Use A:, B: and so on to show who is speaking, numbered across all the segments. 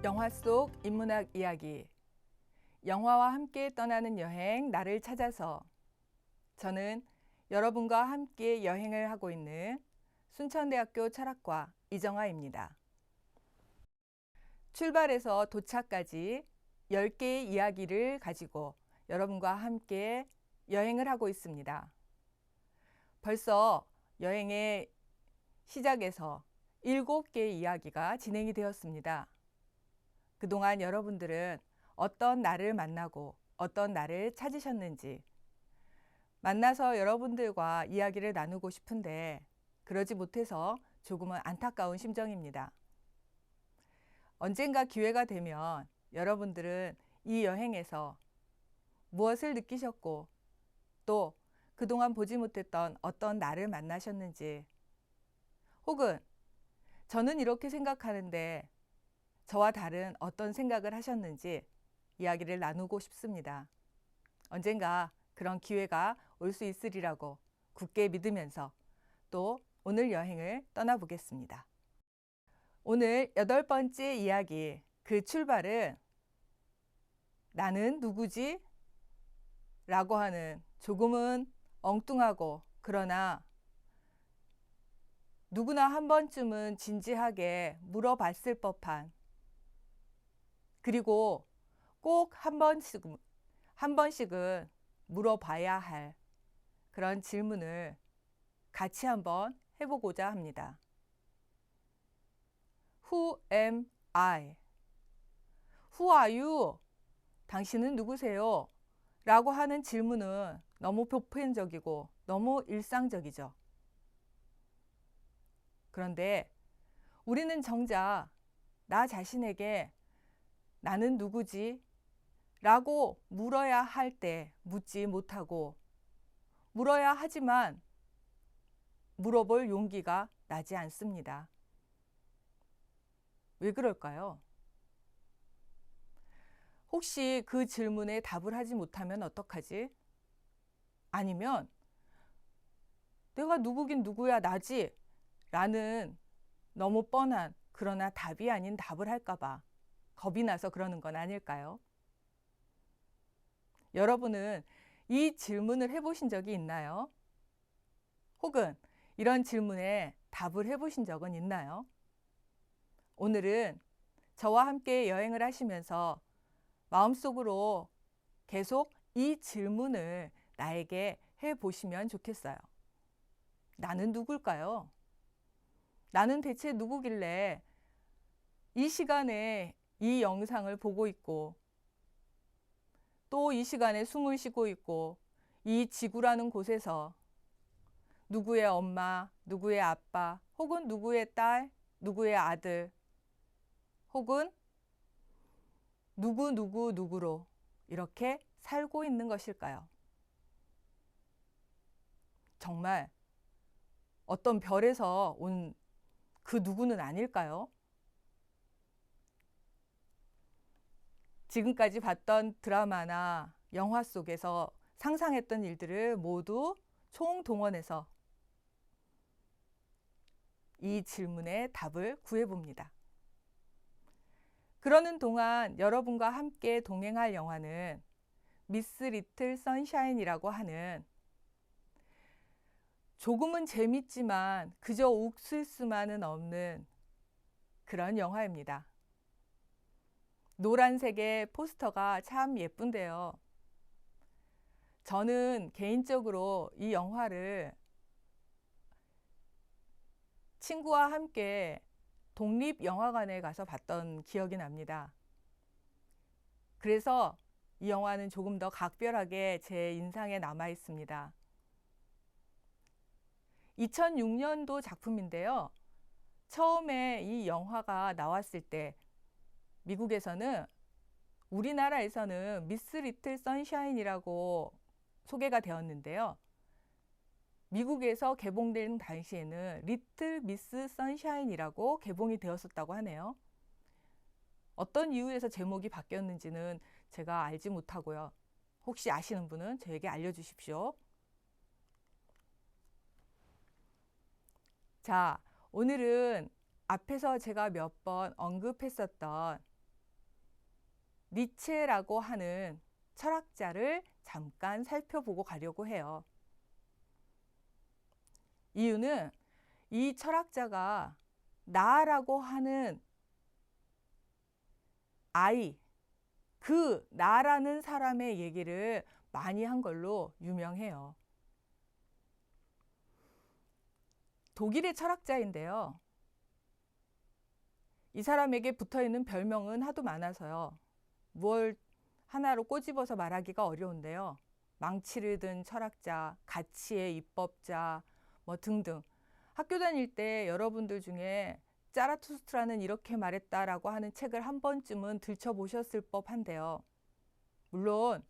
A: 영화 속 인문학 이야기, 영화와 함께 떠나는 여행, 나를 찾아서. 저는 여러분과 함께 여행을 하고 있는 순천대학교 철학과 이정아입니다. 출발해서 도착까지 10개의 이야기를 가지고 여러분과 함께 여행을 하고 있습니다. 벌써 여행의 시작에서 7개의 이야기가 진행이 되었습니다. 그동안 여러분들은 어떤 나를 만나고 어떤 나를 찾으셨는지, 만나서 여러분들과 이야기를 나누고 싶은데 그러지 못해서 조금은 안타까운 심정입니다. 언젠가 기회가 되면 여러분들은 이 여행에서 무엇을 느끼셨고 또 그동안 보지 못했던 어떤 나를 만나셨는지, 혹은 저는 이렇게 생각하는데 저와 다른 어떤 생각을 하셨는지 이야기를 나누고 싶습니다. 언젠가 그런 기회가 올 수 있으리라고 굳게 믿으면서 또 오늘 여행을 떠나보겠습니다. 오늘 8번째 이야기, 그 출발은 나는 누구지? 라고 하는 조금은 엉뚱하고 그러나 누구나 한 번쯤은 진지하게 물어봤을 법한, 그리고 꼭 한 번씩은 물어봐야 할 그런 질문을 같이 한번 해보고자 합니다. Who am I? Who are you? 당신은 누구세요? 라고 하는 질문은 너무 보편적이고 너무 일상적이죠. 그런데 우리는 정작 나 자신에게 나는 누구지? 라고 물어야 할 때 묻지 못하고, 물어야 하지만 물어볼 용기가 나지 않습니다. 왜 그럴까요? 혹시 그 질문에 답을 하지 못하면 어떡하지? 아니면 내가 누구긴 누구야, 나지? 라는 너무 뻔한, 그러나 답이 아닌 답을 할까봐 겁이 나서 그러는 건 아닐까요? 여러분은 이 질문을 해보신 적이 있나요? 혹은 이런 질문에 답을 해보신 적은 있나요? 오늘은 저와 함께 여행을 하시면서 마음속으로 계속 이 질문을 나에게 해보시면 좋겠어요. 나는 누굴까요? 나는 대체 누구길래 이 시간에 이 영상을 보고 있고 또 이 시간에 숨을 쉬고 있고 이 지구라는 곳에서 누구의 엄마, 누구의 아빠, 혹은 누구의 딸, 누구의 아들, 혹은 누구로 이렇게 살고 있는 것일까요? 정말 어떤 별에서 온 그 누구는 아닐까요? 지금까지 봤던 드라마나 영화 속에서 상상했던 일들을 모두 총동원해서 이 질문에 답을 구해봅니다. 그러는 동안 여러분과 함께 동행할 영화는 미스 리틀 선샤인이라고 하는, 조금은 재밌지만 그저 웃을 수만은 없는 그런 영화입니다. 노란색의 포스터가 참 예쁜데요. 저는 개인적으로 이 영화를 친구와 함께 독립영화관에 가서 봤던 기억이 납니다. 그래서 이 영화는 조금 더 각별하게 제 인상에 남아 있습니다. 2006년도 작품인데요. 처음에 이 영화가 나왔을 때 미국에서는, 우리나라에서는 미스 리틀 선샤인이라고 소개가 되었는데요. 미국에서 개봉된 당시에는 리틀 미스 선샤인이라고 개봉이 되었었다고 하네요. 어떤 이유에서 제목이 바뀌었는지는 제가 알지 못하고요. 혹시 아시는 분은 저에게 알려주십시오. 자, 오늘은 앞에서 제가 몇 번 언급했었던 니체라고 하는 철학자를 잠깐 살펴보고 가려고 해요. 이유는 이 철학자가 나라고 하는 아이, 그 나라는 사람의 얘기를 많이 한 걸로 유명해요. 독일의 철학자인데요. 이 사람에게 붙어있는 별명은 하도 많아서요. 뭘 하나로 꼬집어서 말하기가 어려운데요. 망치를 든 철학자, 가치의 입법자, 뭐 등등. 학교 다닐 때 여러분들 중에 짜라투스트라는 이렇게 말했다라고 하는 책을 한 번쯤은 들춰보셨을 법한데요. 물론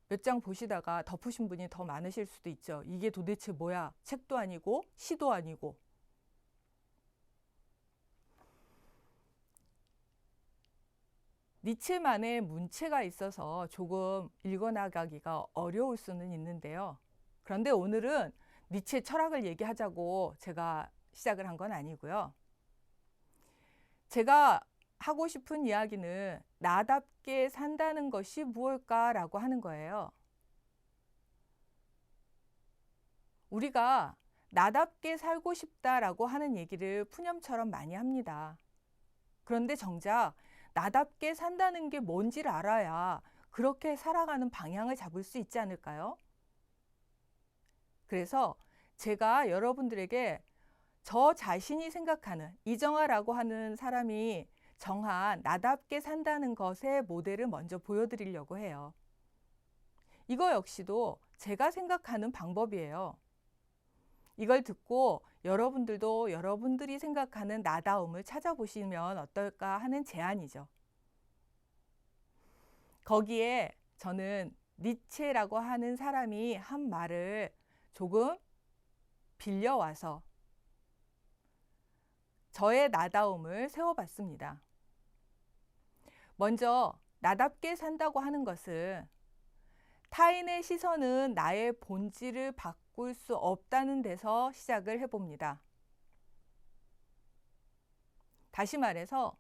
A: 몇 장 보시다가 덮으신 분이 더 많으실 수도 있죠. 이게 도대체 뭐야? 책도 아니고 시도 아니고. 니체만의 문체가 있어서 조금 읽어나가기가 어려울 수는 있는데요. 그런데 오늘은 니체 철학을 얘기하자고 제가 시작을 한 건 아니고요. 제가 하고 싶은 이야기는 나답게 산다는 것이 무엇일까라고 하는 거예요. 우리가 나답게 살고 싶다라고 하는 얘기를 푸념처럼 많이 합니다. 그런데 정작 나답게 산다는 게 뭔지를 알아야 그렇게 살아가는 방향을 잡을 수 있지 않을까요? 그래서 제가 여러분들에게 저 자신이 생각하는 이정아라고 하는 사람이 정한 나답게 산다는 것의 모델을 먼저 보여드리려고 해요. 이거 역시도 제가 생각하는 방법이에요. 이걸 듣고 여러분들도 여러분들이 생각하는 나다움을 찾아보시면 어떨까 하는 제안이죠. 거기에 저는 니체라고 하는 사람이 한 말을 조금 빌려와서 저의 나다움을 세워봤습니다. 먼저 나답게 산다고 하는 것은 타인의 시선은 나의 본질을 바꿀 수 없다는 데서 시작을 해봅니다. 다시 말해서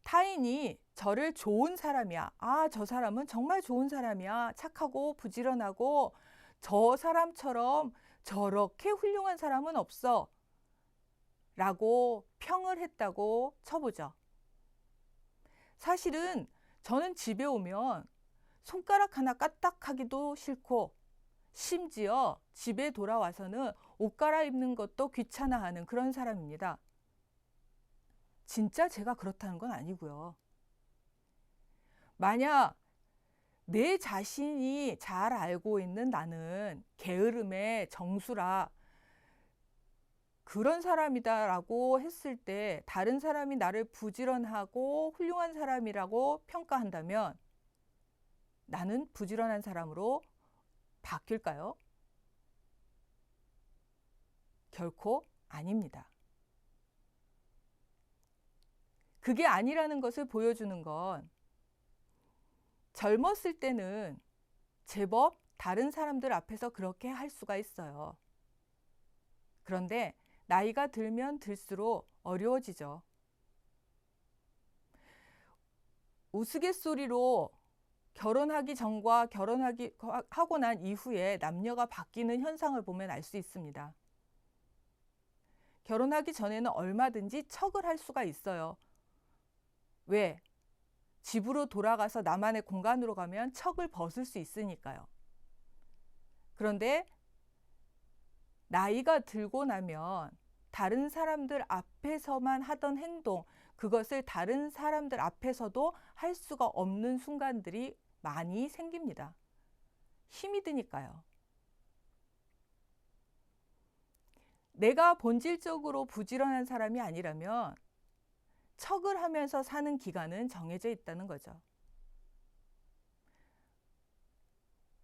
A: 타인이 저를 좋은 사람이야. 아, 저 사람은 정말 좋은 사람이야. 착하고 부지런하고 저 사람처럼 저렇게 훌륭한 사람은 없어. 라고 평을 했다고 쳐보죠. 사실은 저는 집에 오면 손가락 하나 까딱하기도 싫고 심지어 집에 돌아와서는 옷 갈아입는 것도 귀찮아하는 그런 사람입니다. 진짜 제가 그렇다는 건 아니고요. 만약 내 자신이 잘 알고 있는 나는 게으름의 정수라 그런 사람이다라고 했을 때 다른 사람이 나를 부지런하고 훌륭한 사람이라고 평가한다면 나는 부지런한 사람으로 바뀔까요? 결코 아닙니다. 그게 아니라는 것을 보여주는 건 젊었을 때는 제법 다른 사람들 앞에서 그렇게 할 수가 있어요. 그런데 나이가 들면 들수록 어려워지죠. 우스갯소리로 결혼하기 전과 하고 난 이후에 남녀가 바뀌는 현상을 보면 알 수 있습니다. 결혼하기 전에는 얼마든지 척을 할 수가 있어요. 왜? 집으로 돌아가서 나만의 공간으로 가면 척을 벗을 수 있으니까요. 그런데 나이가 들고 나면 다른 사람들 앞에서만 하던 행동, 그것을 다른 사람들 앞에서도 할 수가 없는 순간들이 많이 생깁니다. 힘이 드니까요. 내가 본질적으로 부지런한 사람이 아니라면 척을 하면서 사는 기간은 정해져 있다는 거죠.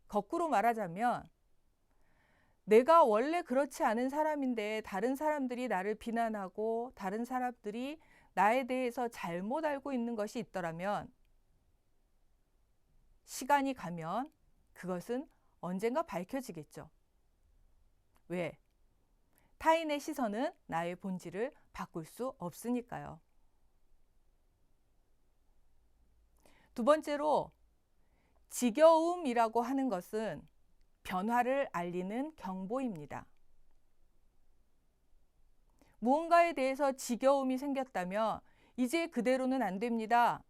A: 거꾸로 말하자면 내가 원래 그렇지 않은 사람인데 다른 사람들이 나를 비난하고 다른 사람들이 나에 대해서 잘못 알고 있는 것이 있더라면 시간이 가면 그것은 언젠가 밝혀지겠죠. 왜? 타인의 시선은 나의 본질을 바꿀 수 없으니까요. 두 번째로 지겨움이라고 하는 것은 변화를 알리는 경보입니다. 무언가에 대해서 지겨움이 생겼다면 이제 그대로는 안 됩니다.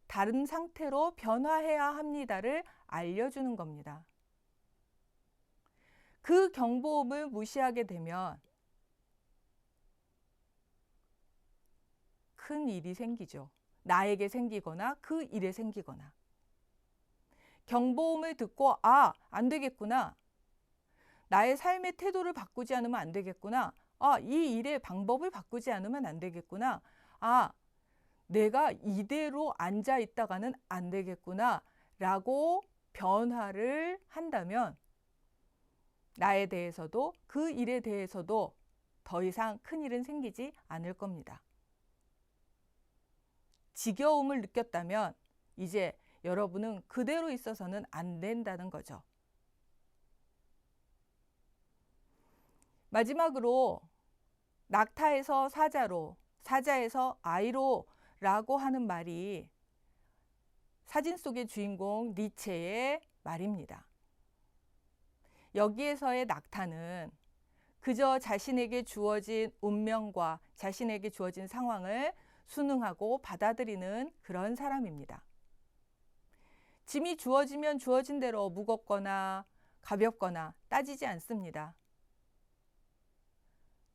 A: 다른 상태로 변화해야 합니다를 알려주는 겁니다. 그 경보음을 무시하게 되면 큰 일이 생기죠. 나에게 생기거나 그 일에 생기거나. 경보음을 듣고 안 되겠구나. 나의 삶의 태도를 바꾸지 않으면 안 되겠구나. 이 일의 방법을 바꾸지 않으면 안 되겠구나. 내가 이대로 앉아 있다가는 안 되겠구나 라고 변화를 한다면 나에 대해서도 그 일에 대해서도 더 이상 큰 일은 생기지 않을 겁니다. 지겨움을 느꼈다면 이제 여러분은 그대로 있어서는 안 된다는 거죠. 마지막으로 낙타에서 사자로, 사자에서 아이로 라고 하는 말이 사진 속의 주인공 니체의 말입니다. 여기에서의 낙타는 그저 자신에게 주어진 운명과 자신에게 주어진 상황을 순응하고 받아들이는 그런 사람입니다. 짐이 주어지면 주어진 대로 무겁거나 가볍거나 따지지 않습니다.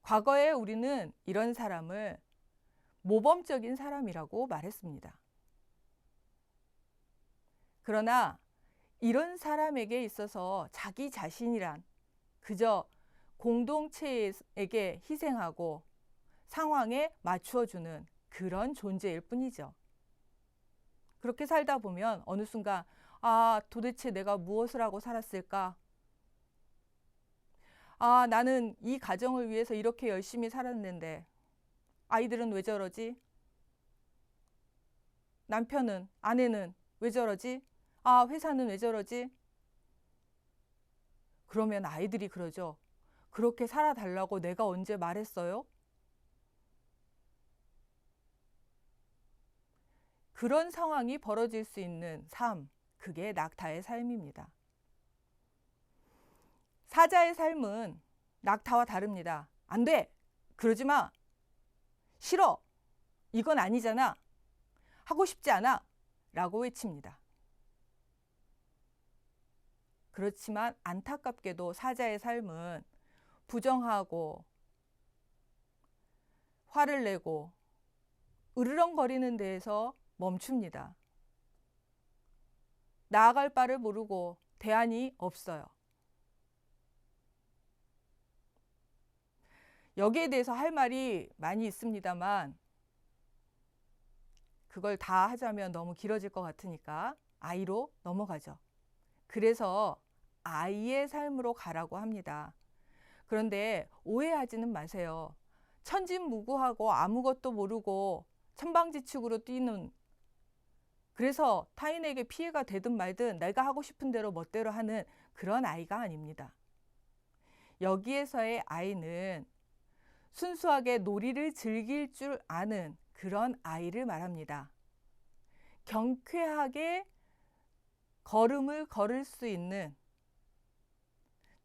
A: 과거에 우리는 이런 사람을 모범적인 사람이라고 말했습니다. 그러나 이런 사람에게 있어서 자기 자신이란 그저 공동체에게 희생하고 상황에 맞추어주는 그런 존재일 뿐이죠. 그렇게 살다 보면 어느 순간 도대체 내가 무엇을 하고 살았을까? 나는 이 가정을 위해서 이렇게 열심히 살았는데 아이들은 왜 저러지? 남편은, 아내는 왜 저러지? 회사는 왜 저러지? 그러면 아이들이 그러죠. 그렇게 살아달라고 내가 언제 말했어요? 그런 상황이 벌어질 수 있는 삶, 그게 낙타의 삶입니다. 사자의 삶은 낙타와 다릅니다. 안 돼! 그러지 마! 싫어! 이건 아니잖아! 하고 싶지 않아! 라고 외칩니다. 그렇지만 안타깝게도 사자의 삶은 부정하고 화를 내고 으르렁거리는 데에서 멈춥니다. 나아갈 바를 모르고 대안이 없어요. 여기에 대해서 할 말이 많이 있습니다만 그걸 다 하자면 너무 길어질 것 같으니까 아이로 넘어가죠. 그래서 아이의 삶으로 가라고 합니다. 그런데 오해하지는 마세요. 천진무구하고 아무것도 모르고 천방지축으로 뛰는, 그래서 타인에게 피해가 되든 말든 내가 하고 싶은 대로 멋대로 하는 그런 아이가 아닙니다. 여기에서의 아이는 순수하게 놀이를 즐길 줄 아는 그런 아이를 말합니다. 경쾌하게 걸음을 걸을 수 있는,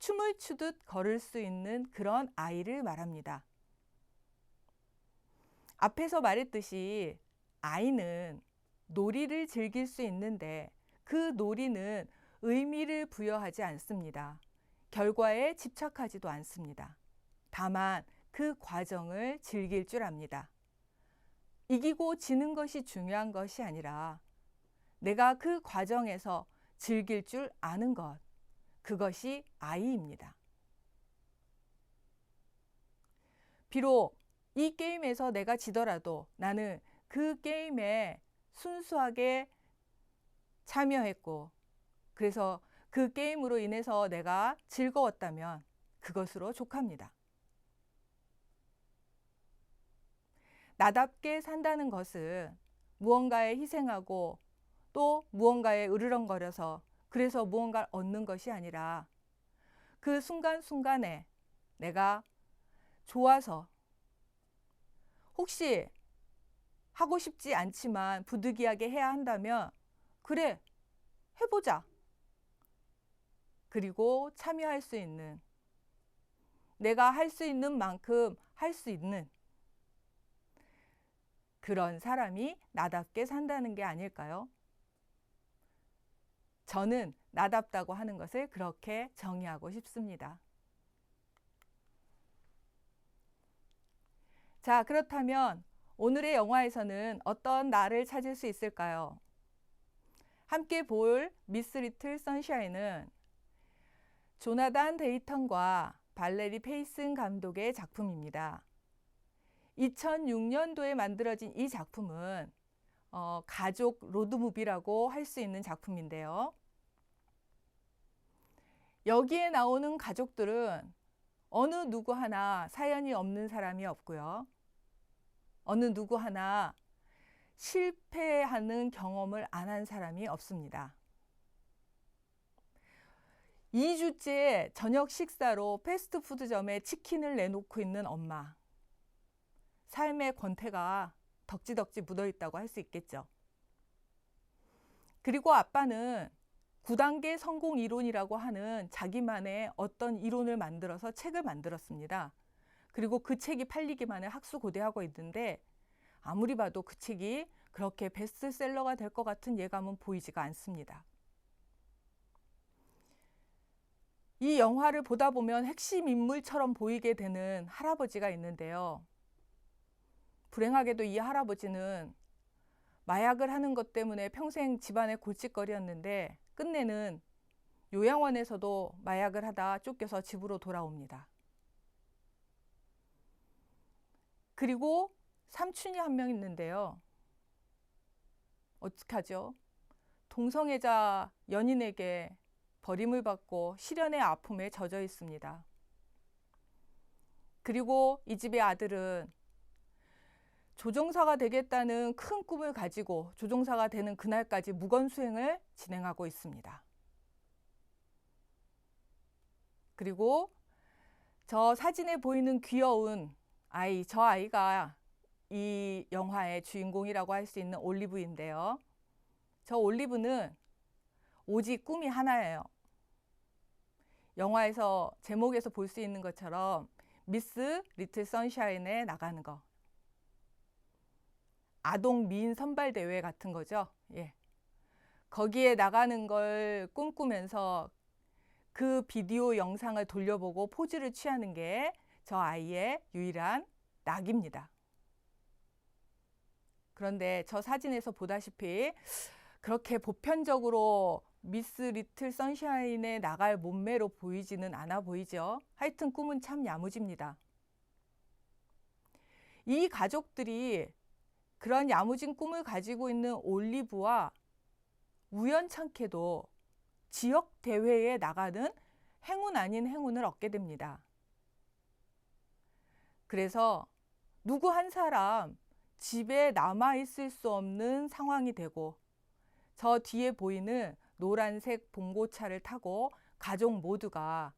A: 춤을 추듯 걸을 수 있는 그런 아이를 말합니다. 앞에서 말했듯이 아이는 놀이를 즐길 수 있는데 그 놀이는 의미를 부여하지 않습니다. 결과에 집착하지도 않습니다. 다만 그 과정을 즐길 줄 압니다. 이기고 지는 것이 중요한 것이 아니라 내가 그 과정에서 즐길 줄 아는 것, 그것이 아이입니다. 비록 이 게임에서 내가 지더라도 나는 그 게임에 순수하게 참여했고, 그래서 그 게임으로 인해서 내가 즐거웠다면 그것으로 족합니다. 나답게 산다는 것은 무언가에 희생하고 또 무언가에 으르렁거려서 그래서 무언가를 얻는 것이 아니라 그 순간순간에 내가 좋아서, 혹시 하고 싶지 않지만 부득이하게 해야 한다면 그래, 해보자. 그리고 참여할 수 있는, 내가 할 수 있는 만큼 할 수 있는 그런 사람이 나답게 산다는 게 아닐까요? 저는 나답다고 하는 것을 그렇게 정의하고 싶습니다. 자, 그렇다면 오늘의 영화에서는 어떤 나를 찾을 수 있을까요? 함께 볼 미스 리틀 선샤인은 조나단 데이턴과 발레리 페이슨 감독의 작품입니다. 2006년도에 만들어진 이 작품은 가족 로드무비라고 할 수 있는 작품인데요. 여기에 나오는 가족들은 어느 누구 하나 사연이 없는 사람이 없고요. 어느 누구 하나 실패하는 경험을 안 한 사람이 없습니다. 2주째 저녁 식사로 패스트푸드점에 치킨을 내놓고 있는 엄마. 삶의 권태가 덕지덕지 묻어있다고 할 수 있겠죠. 그리고 아빠는 9단계 성공 이론이라고 하는 자기만의 어떤 이론을 만들어서 책을 만들었습니다. 그리고 그 책이 팔리기만 해 학수고대하고 있는데 아무리 봐도 그 책이 그렇게 베스트셀러가 될 것 같은 예감은 보이지가 않습니다. 이 영화를 보다 보면 핵심 인물처럼 보이게 되는 할아버지가 있는데요. 불행하게도 이 할아버지는 마약을 하는 것 때문에 평생 집안의 골칫거리였는데 끝내는 요양원에서도 마약을 하다 쫓겨서 집으로 돌아옵니다. 그리고 삼촌이 한 명 있는데요. 어떡하죠? 동성애자 연인에게 버림을 받고 시련의 아픔에 젖어 있습니다. 그리고 이 집의 아들은 조종사가 되겠다는 큰 꿈을 가지고 조종사가 되는 그날까지 무건수행을 진행하고 있습니다. 그리고 저 사진에 보이는 귀여운 아이, 저 아이가 이 영화의 주인공이라고 할 수 있는 올리브인데요. 저 올리브는 오직 꿈이 하나예요. 영화에서 제목에서 볼 수 있는 것처럼 미스 리틀 선샤인에 나가는 거. 아동 미인 선발 대회 같은 거죠. 예. 거기에 나가는 걸 꿈꾸면서 그 비디오 영상을 돌려보고 포즈를 취하는 게 저 아이의 유일한 낙입니다. 그런데 저 사진에서 보다시피 그렇게 보편적으로 미스 리틀 선샤인에 나갈 몸매로 보이지는 않아 보이죠. 하여튼 꿈은 참 야무집니다. 이 가족들이 그런 야무진 꿈을 가지고 있는 올리브와 우연찮게도 지역 대회에 나가는 행운 아닌 행운을 얻게 됩니다. 그래서 누구 한 사람 집에 남아있을 수 없는 상황이 되고 저 뒤에 보이는 노란색 봉고차를 타고 가족 모두가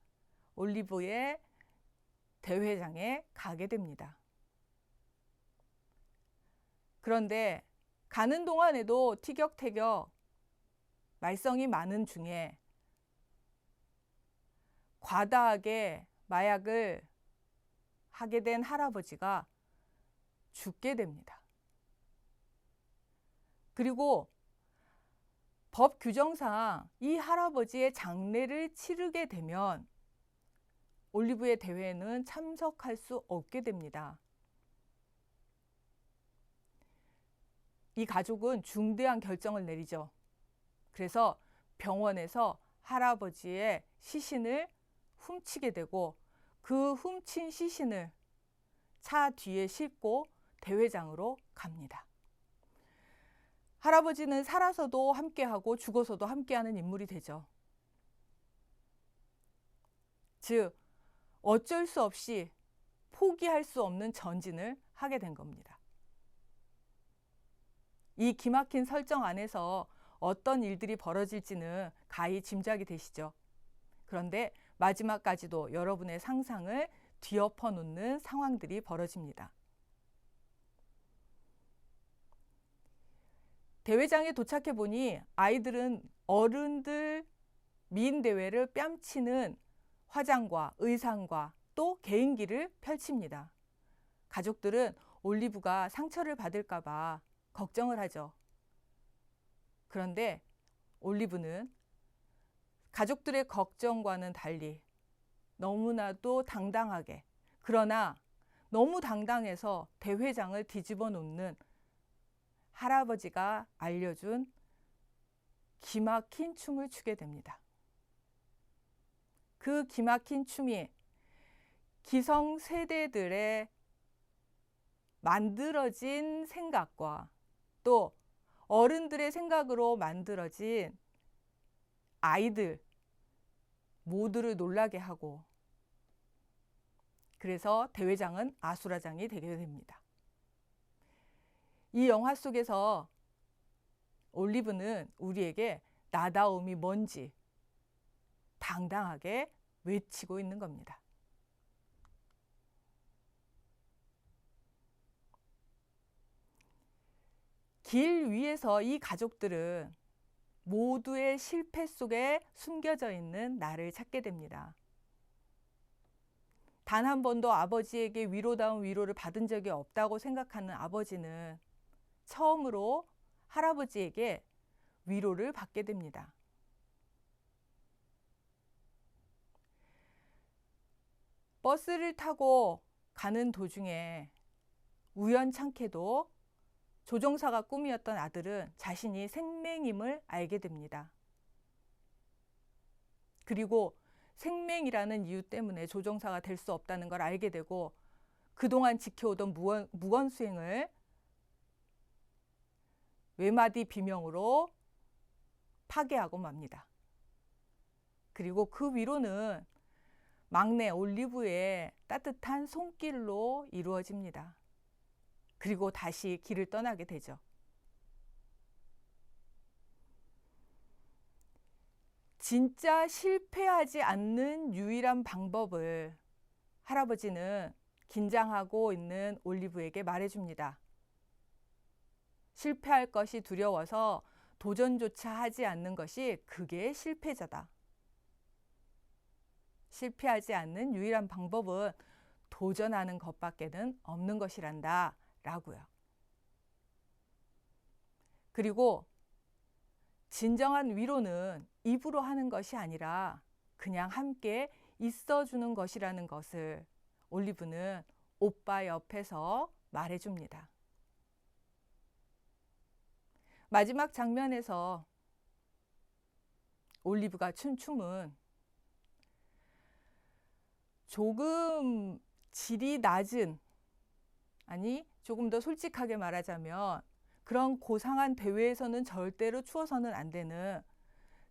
A: 올리브의 대회장에 가게 됩니다. 그런데 가는 동안에도 티격태격 말썽이 많은 중에 과다하게 마약을 하게 된 할아버지가 죽게 됩니다. 그리고 법 규정상 이 할아버지의 장례를 치르게 되면 올리브의 대회에는 참석할 수 없게 됩니다. 이 가족은 중대한 결정을 내리죠. 그래서 병원에서 할아버지의 시신을 훔치게 되고 그 훔친 시신을 차 뒤에 싣고 대회장으로 갑니다. 할아버지는 살아서도 함께하고 죽어서도 함께하는 인물이 되죠. 즉, 어쩔 수 없이 포기할 수 없는 전진을 하게 된 겁니다. 이 기막힌 설정 안에서 어떤 일들이 벌어질지는 가히 짐작이 되시죠. 그런데 마지막까지도 여러분의 상상을 뒤엎어 놓는 상황들이 벌어집니다. 대회장에 도착해 보니 아이들은 어른들 미인 대회를 뺨치는 화장과 의상과 또 개인기를 펼칩니다. 가족들은 올리브가 상처를 받을까 봐 걱정을 하죠. 그런데 올리브는 가족들의 걱정과는 달리 너무나도 당당하게, 그러나 너무 당당해서 대회장을 뒤집어 놓는 할아버지가 알려준 기막힌 춤을 추게 됩니다. 그 기막힌 춤이 기성세대들의 만들어진 생각과 또 어른들의 생각으로 만들어진 아이들 모두를 놀라게 하고, 그래서 대회장은 아수라장이 되게 됩니다. 이 영화 속에서 올리브는 우리에게 나다움이 뭔지 당당하게 외치고 있는 겁니다. 길 위에서 이 가족들은 모두의 실패 속에 숨겨져 있는 나를 찾게 됩니다. 단 한 번도 아버지에게 위로다운 위로를 받은 적이 없다고 생각하는 아버지는 처음으로 할아버지에게 위로를 받게 됩니다. 버스를 타고 가는 도중에 우연찮게도 조종사가 꿈이었던 아들은 자신이 생맹임을 알게 됩니다. 그리고 생맹이라는 이유 때문에 조종사가 될 수 없다는 걸 알게 되고 그동안 지켜오던 무건수행을 외마디 비명으로 파괴하고 맙니다. 그리고 그 위로는 막내 올리브의 따뜻한 손길로 이루어집니다. 그리고 다시 길을 떠나게 되죠. 진짜 실패하지 않는 유일한 방법을 할아버지는 긴장하고 있는 올리브에게 말해줍니다. 실패할 것이 두려워서 도전조차 하지 않는 것이 그게 실패자다. 실패하지 않는 유일한 방법은 도전하는 것밖에는 없는 것이란다 라고요. 그리고 진정한 위로는 입으로 하는 것이 아니라 그냥 함께 있어주는 것이라는 것을 올리브는 오빠 옆에서 말해줍니다. 마지막 장면에서 올리브가 춘 춤은 조금 질이 낮은, 아니 조금 더 솔직하게 말하자면 그런 고상한 대회에서는 절대로 추어서는 안 되는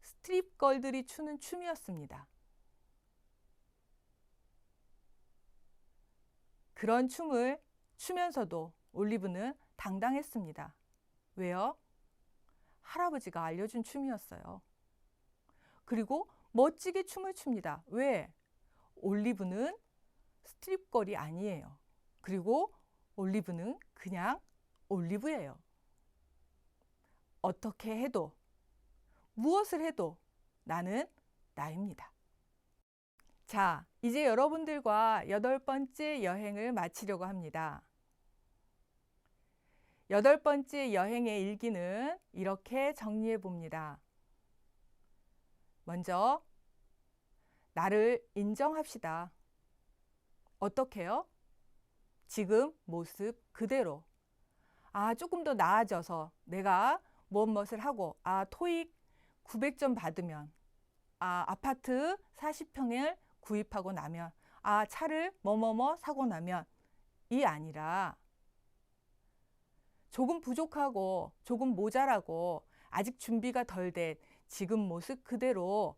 A: 스트립걸들이 추는 춤이었습니다. 그런 춤을 추면서도 올리브는 당당했습니다. 왜요? 할아버지가 알려준 춤이었어요. 그리고 멋지게 춤을 춥니다. 왜? 올리브는 스트립걸이 아니에요. 그리고 올리브는 그냥 올리브예요. 어떻게 해도, 무엇을 해도 나는 나입니다. 자, 이제 여러분들과 8번째 여행을 마치려고 합니다. 8번째 여행의 일기는 이렇게 정리해 봅니다. 먼저, 나를 인정합시다. 어떻게요? 지금 모습 그대로. 조금 더 나아져서 내가 무엇을 하고, 토익 900점 받으면, 아파트 40평을 구입하고 나면, 차를 뭐뭐뭐 사고 나면, 이 아니라 조금 부족하고 조금 모자라고 아직 준비가 덜 된 지금 모습 그대로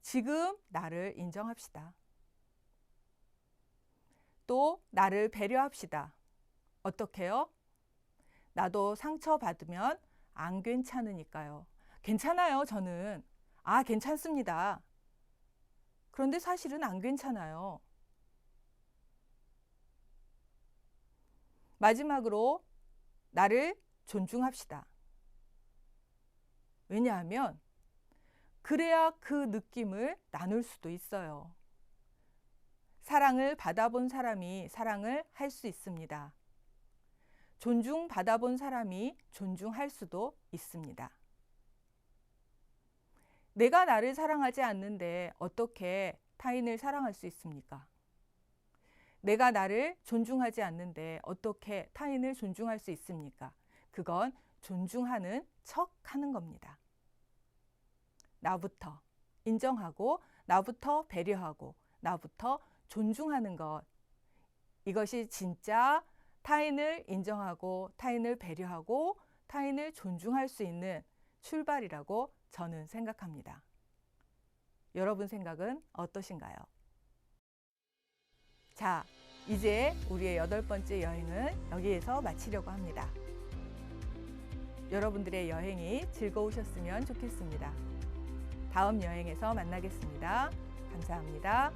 A: 지금 나를 인정합시다. 또 나를 배려합시다. 어떻게요? 나도 상처받으면 안 괜찮으니까요. 괜찮아요, 저는. 괜찮습니다. 그런데 사실은 안 괜찮아요. 마지막으로 나를 존중합시다. 왜냐하면 그래야 그 느낌을 나눌 수도 있어요. 사랑을 받아본 사람이 사랑을 할 수 있습니다. 존중받아본 사람이 존중할 수도 있습니다. 내가 나를 사랑하지 않는데 어떻게 타인을 사랑할 수 있습니까? 내가 나를 존중하지 않는데 어떻게 타인을 존중할 수 있습니까? 그건 존중하는 척 하는 겁니다. 나부터 인정하고, 나부터 배려하고, 나부터 존중하는 것. 이것이 진짜 타인을 인정하고, 타인을 배려하고, 타인을 존중할 수 있는 출발이라고 저는 생각합니다. 여러분 생각은 어떠신가요? 자, 이제 우리의 8번째 여행은 여기에서 마치려고 합니다. 여러분들의 여행이 즐거우셨으면 좋겠습니다. 다음 여행에서 만나겠습니다. 감사합니다.